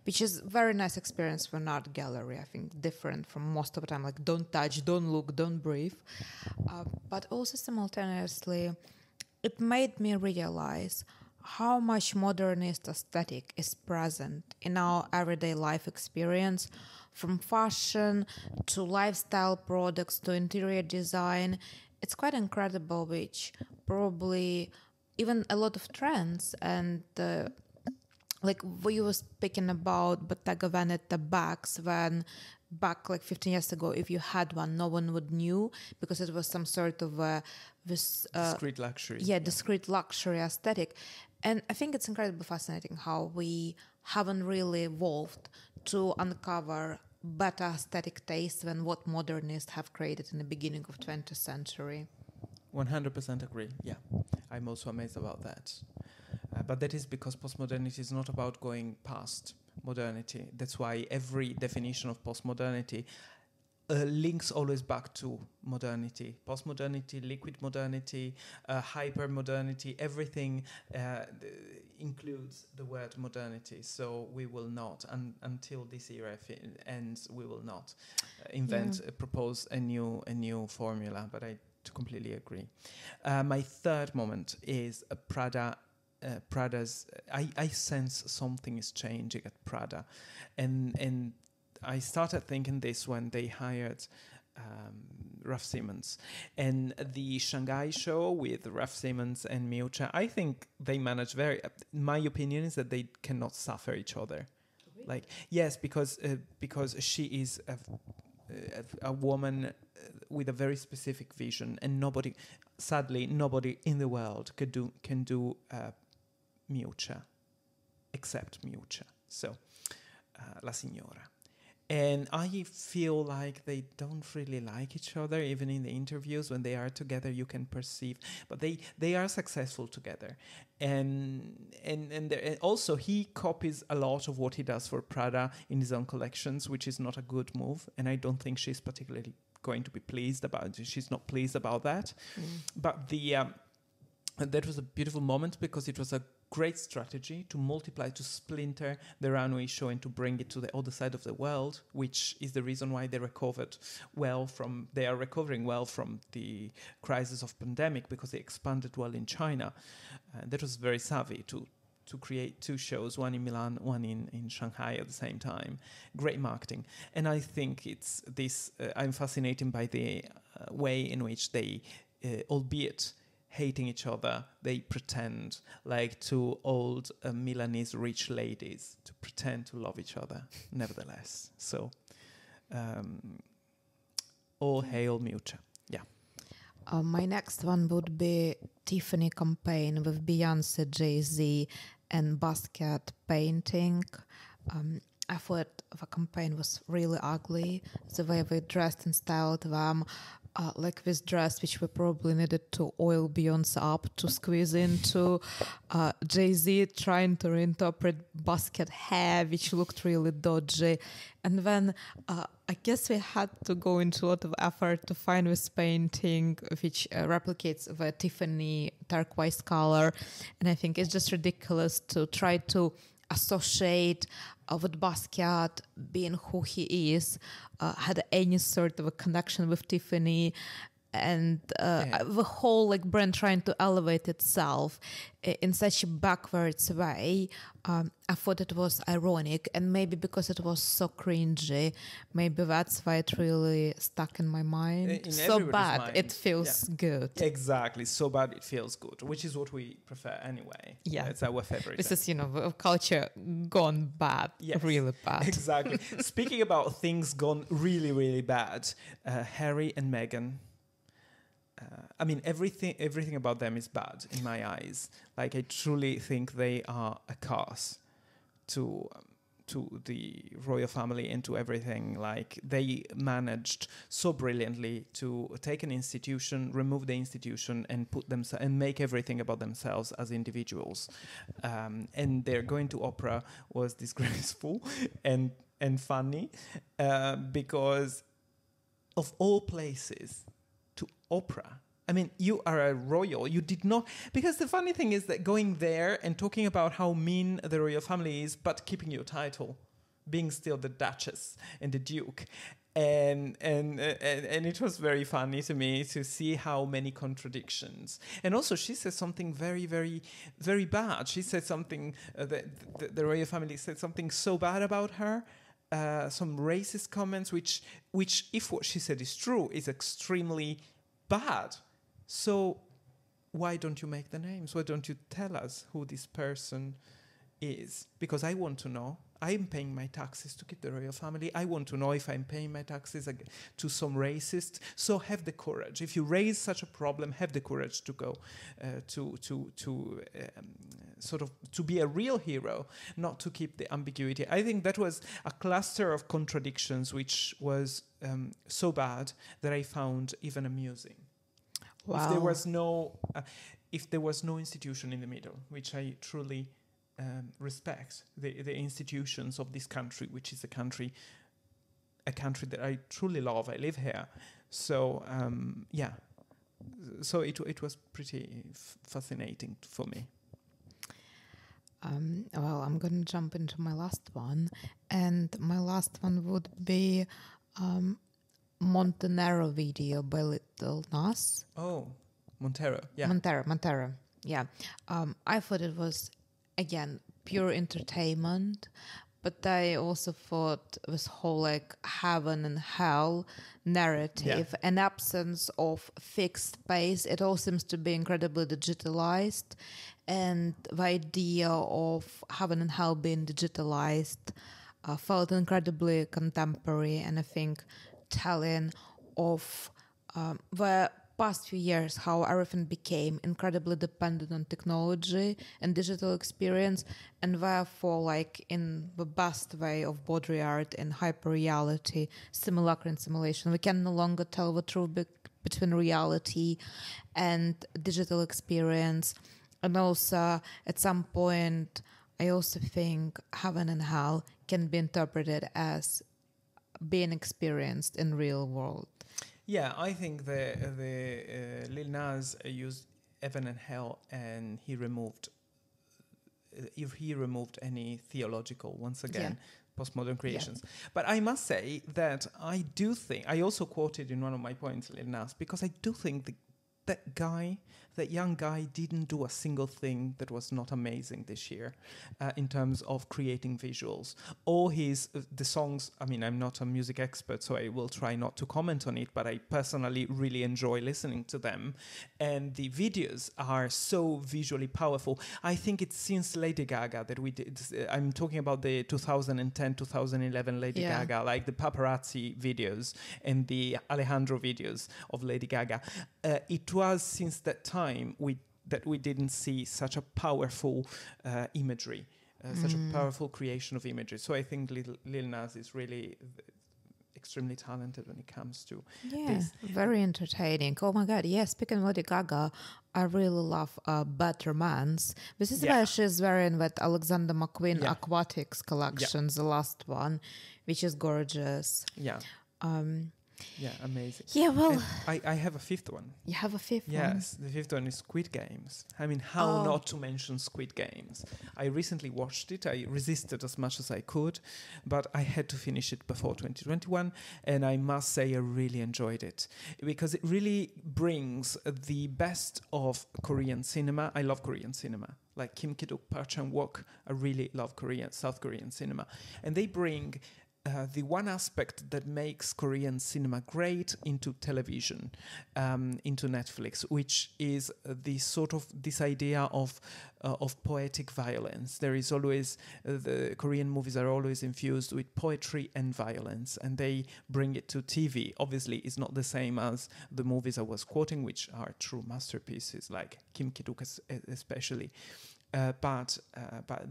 which is very nice experience for an art gallery. I think different from most of the time, like don't touch, don't look, don't breathe. But also simultaneously, it made me realize how much modernist aesthetic is present in our everyday life experience, from fashion to lifestyle products to interior design. It's quite incredible, which probably even a lot of trends and like we were speaking about Bottega Veneta bags when back like 15 years ago, if you had one, no one would knew because it was some sort of this discreet luxury. Yeah, discreet luxury aesthetic. And I think it's incredibly fascinating how we haven't really evolved to uncover better aesthetic taste than what modernists have created in the beginning of 20th century. 100% agree. Yeah, I'm also amazed about that. But that is because postmodernity is not about going past modernity. That's why every definition of postmodernity links always back to modernity. Postmodernity, liquid modernity, hyper-modernity, everything includes the word modernity. So we will not, until this era ends, we will not propose a new formula. But I completely agree. My third moment is Prada. Prada's. I sense something is changing at Prada, and I started thinking this when they hired Raf Simons and the Shanghai show with Raf Simons and Miuccia. I think they manage my opinion is that they cannot suffer each other. Really? Like yes, because she is a woman with a very specific vision, and sadly nobody in the world can do Miuccia, except Miuccia. So, La Signora. And I feel like they don't really like each other, even in the interviews. When they are together, you can perceive, but they are successful together. And also he copies a lot of what he does for Prada in his own collections, which is not a good move. And I don't think she's particularly going to be pleased about it. She's not pleased about that. But that was a beautiful moment because it was a great strategy to multiply, to splinter the runway show and to bring it to the other side of the world, which is the reason why they are recovering well from the crisis of pandemic, because they expanded well in China. That was very savvy to create two shows, one in Milan, one in Shanghai at the same time. Great marketing. And I think it's this, I'm fascinated by the way in which they, albeit hating each other, they pretend like two old Milanese rich ladies to pretend to love each other nevertheless. So all hail Miuccia. Yeah. My next one would be Tiffany campaign with Beyonce, Jay-Z and basket painting. I thought the campaign was really ugly, the way they dressed and styled them. Like this dress, which we probably needed to oil Beyonce up to squeeze into. Jay-Z trying to reinterpret basket hair, which looked really dodgy. And then I guess we had to go into a lot of effort to find this painting, which replicates the Tiffany turquoise color. And I think it's just ridiculous to try to associate with Basquiat being who he is, had any sort of a connection with Tiffany, and the whole like brand trying to elevate itself in such a backwards way. I thought it was ironic, and maybe because it was so cringy, maybe that's why it really stuck in my mind. So bad, mind. It feels good. Exactly, so bad it feels good, which is what we prefer anyway. Yeah, it's our favorite. This is, culture gone bad, really bad. Exactly. Speaking about things gone really, really bad, Harry and Meghan. I mean, everything about them is bad in my eyes. Like, I truly think they are a curse to the royal family and to everything. Like, they managed so brilliantly to take an institution, remove the institution, and put them and make everything about themselves as individuals. And their going to opera was disgraceful and funny, because of all places, to opera. I mean, you are a royal. You did not... Because the funny thing is that going there and talking about how mean the royal family is, but keeping your title, being still the Duchess and the Duke. And it was very funny to me to see how many contradictions. And also, she said something very, very, very bad. She said something, the royal family said something so bad about her, some racist comments, which, if what she said is true, is extremely bad. So why don't you make the names? Why don't you tell us who this person is? Because I want to know. I'm paying my taxes to keep the royal family. I want to know if I'm paying my taxes to some racist. So have the courage. If you raise such a problem, have the courage to go to be a real hero, not to keep the ambiguity. I think that was a cluster of contradictions, which was so bad that I found even amusing. Wow. If there was no institution in the middle, which I truly respect, the institutions of this country, which is a country that I truly love. I live here, so so it was pretty fascinating for me. Well, I'm going to jump into my last one, and my last one would be Montenero video by Little Nas. Oh, Montero, yeah. Montero, yeah. I thought it was, again, pure entertainment, but I also thought this whole like heaven and hell narrative, an absence of fixed space, it all seems to be incredibly digitalized, and the idea of heaven and hell being digitalized felt incredibly contemporary, and I think telling of the past few years, how everything became incredibly dependent on technology and digital experience, and therefore, like in the best way of Baudrillard in hyper-reality, simulacra and simulation, we can no longer tell the truth between reality and digital experience. And also, at some point, I also think heaven and hell can be interpreted as being experienced in real world. Yeah, I think the Lil Nas used heaven and hell, and he removed any theological, once again, postmodern creations. Yeah. But I must say that I do think, I also quoted in one of my points Lil Nas, because I do think that young guy didn't do a single thing that was not amazing this year in terms of creating visuals. All the songs, I mean, I'm not a music expert, so I will try not to comment on it, but I personally really enjoy listening to them. And the videos are so visually powerful. I think it's since Lady Gaga that we did, I'm talking about the 2010, 2011 Lady Gaga, like the paparazzi videos and the Alejandro videos of Lady Gaga. It was since that time that we didn't see such a powerful imagery, such a powerful creation of imagery. So I think Lil Nas is really extremely talented when it comes to this. Very entertaining. Oh my God, speaking of Lady Gaga, I really love Bad Romance. This is where she's wearing that Alexander McQueen Aquatics collection, the last one, which is gorgeous. Yeah, amazing. Yeah, well... I have a fifth one. You have a fifth one? Yes, the fifth one is Squid Games. I mean, how not to mention Squid Games? I recently watched it. I resisted as much as I could, but I had to finish it before 2021, and I must say I really enjoyed it, because it really brings the best of Korean cinema. I love Korean cinema. Like Kim Ki-duk, Park Chan-wook, I really love South Korean cinema. And they bring... the one aspect that makes Korean cinema great into television, into Netflix, which is this idea of poetic violence. There is always, the Korean movies are always infused with poetry and violence, and they bring it to TV. Obviously, it's not the same as the movies I was quoting, which are true masterpieces, like Kim Ki-duk especially. But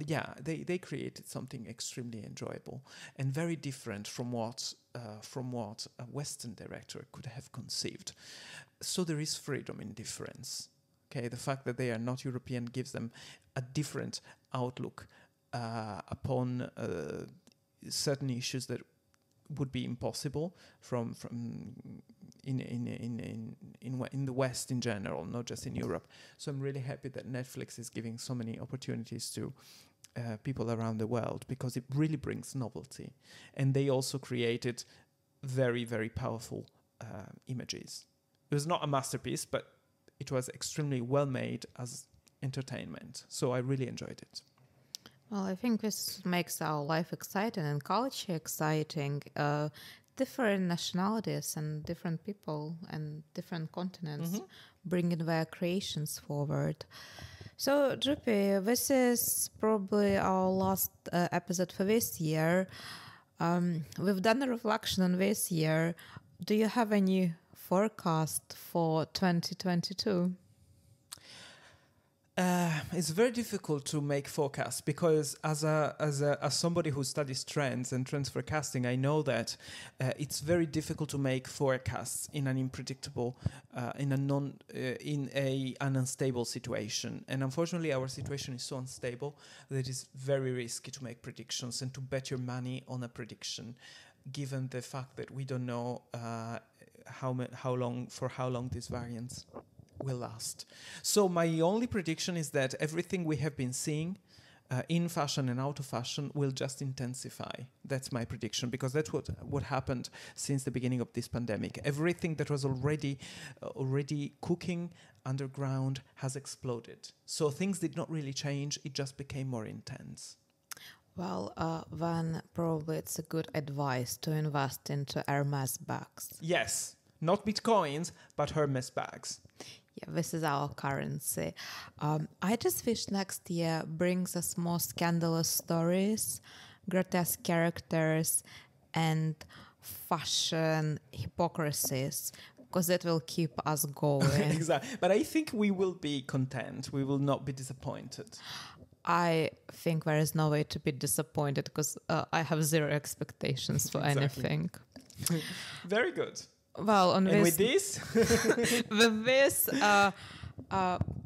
yeah, they created something extremely enjoyable and very different from what a Western director could have conceived. So there is freedom in difference. Okay, the fact that they are not European gives them a different outlook upon certain issues that would be impossible from in the West in general, not just in Europe. So I'm really happy that Netflix is giving so many opportunities to people around the world, because it really brings novelty. And they also created very, very powerful images. It was not a masterpiece, but it was extremely well made as entertainment. So I really enjoyed it. Well, I think this makes our life exciting and culture exciting. Different nationalities and different people and different continents bringing their creations forward. So, Drippy, this is probably our last episode for this year. We've done a reflection on this year. Do you have any forecast for 2022? It's very difficult to make forecasts, because as somebody who studies trends and trends forecasting, I know that it's very difficult to make forecasts in an unpredictable, in an unstable situation. And unfortunately, our situation is so unstable that it is very risky to make predictions and to bet your money on a prediction, given the fact that we don't know how long these variants will last. So my only prediction is that everything we have been seeing in fashion and out of fashion will just intensify. That's my prediction, because that's what happened since the beginning of this pandemic. Everything that was already cooking underground has exploded. So things did not really change, it just became more intense. Well, then probably it's a good advice to invest into Hermes bags. Yes, not Bitcoins, but Hermes bags. Yeah, this is our currency. I just wish next year brings us more scandalous stories, grotesque characters, and fashion hypocrisies, because it will keep us going. Exactly. But I think we will be content. We will not be disappointed. I think there is no way to be disappointed, because I have zero expectations for anything. Very good. Well, with this, with this,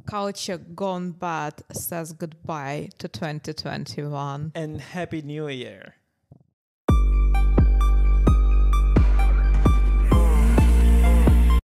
culture gone bad says goodbye to 2021. And Happy New Year.